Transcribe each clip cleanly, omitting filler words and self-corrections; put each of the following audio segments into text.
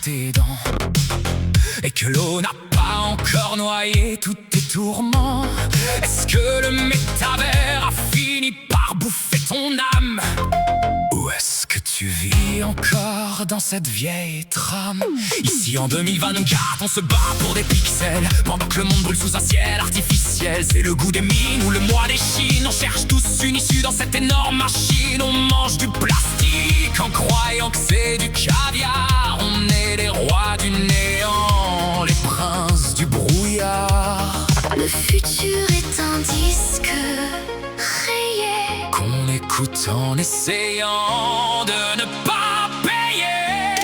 tes dents, et que l'eau n'a pas encore noyé tous tes tourments. Est-ce que le métavers a fini par bouffer ton âme? Ou est-ce que tu vis encore dans cette vieille trame? Ici en 2024 on se bat pour des pixels, pendant que le monde brûle sous un ciel artificiel. C'est le goût des mines ou le mois des Chines. On cherche tous une issue dans cette énorme machine. On mange du plastique en croyant que c'est du caviar. On est les rois du néant, les princes du brouillard. Le futur est un disque rayé qu'on écoute en essayant de ne pas payer.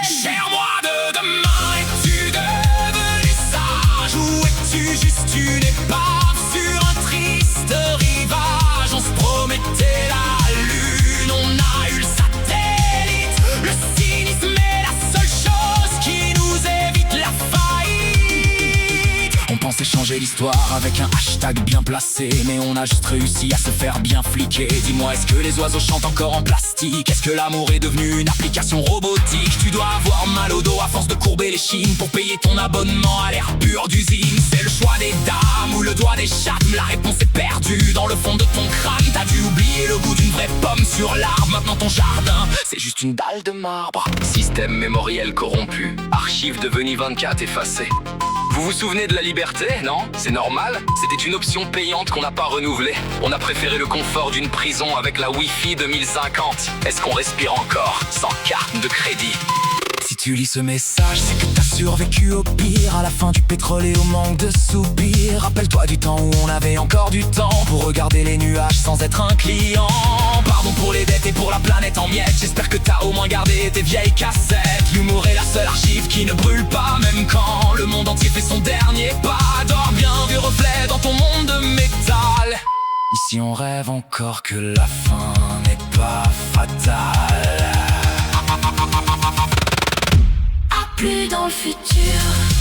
Cher moi de demain, es-tu devenu sage ou es-tu juste une épave sur un triste rivage? On se promettait la lune, on a eu le satellite. Le cynisme est la seule chose qui nous évite la faillite. On pensait changer l'histoire avec un hashtag bien placé, mais on a juste réussi à se faire bien fliquer. Dis-moi, est-ce que les oiseaux chantent encore en plastique? Est-ce que l'amour est devenu une application robotique? Tu dois avoir mal au dos à force de courber les chines pour payer ton abonnement à l'air pur d'usine. C'est le choix des dames ou le doigt des chattes? La réponse est perdue dans le fond de ton crâne. T'as dû oublier le goût d'une vraie pomme sur l'arbre. Maintenant ton jardin, c'est juste une dalle de marbre. Système mémoriel corrompu, archive devenue 24 effacée. Vous vous souvenez de la liberté, non? C'est normal, c'était une option payante qu'on n'a pas renouvelée. On a préféré le confort d'une prison avec la Wi-Fi 2050. Est-ce qu'on respire encore sans carte de crédit? Si tu lis ce message, c'est que t'as survécu au pire. À la fin du pétrole et au manque de soupirs. Rappelle-toi du temps où on avait encore du temps pour regarder les nuages sans être un client. Pardon pour les dettes et pour la planète en miettes. J'espère que t'as au moins gardé tes vieilles cassettes. L'humour est la seule archive qui ne brûle pas, même quand le monde entier fait son dernier pas. Dors bien, vieux reflet, dans ton monde de métal. Ici on rêve encore que la fin n'est pas fatale. plus dans le futur.